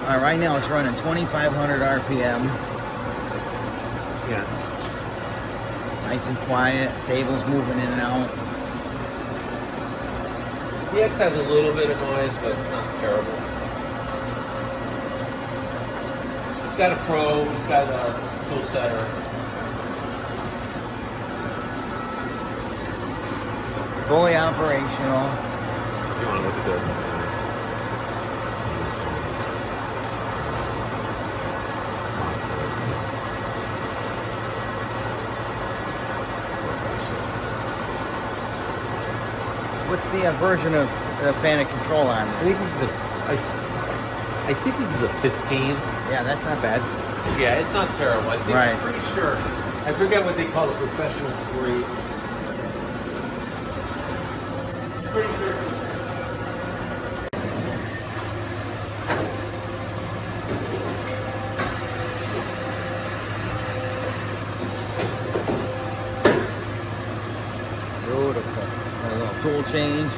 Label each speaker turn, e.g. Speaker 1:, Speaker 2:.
Speaker 1: Right now it's running 2,500 RPM.
Speaker 2: Yeah.
Speaker 1: Nice and quiet. Tables moving in and out.
Speaker 2: The X has a little bit of noise, but it's not terrible. It's got a probe. It's got a tool setter.
Speaker 1: Fully operational.
Speaker 2: You want to look at this?
Speaker 1: What's the version of Fanuc control on
Speaker 2: I
Speaker 1: this?
Speaker 2: think this is I think this is a 15.
Speaker 1: Yeah, that's not bad.
Speaker 2: Yeah, it's not terrible. I think
Speaker 1: Right.
Speaker 2: I'm pretty sure. I forget what they call the professional grade. Pretty sure.
Speaker 1: Beautiful. A little tool change.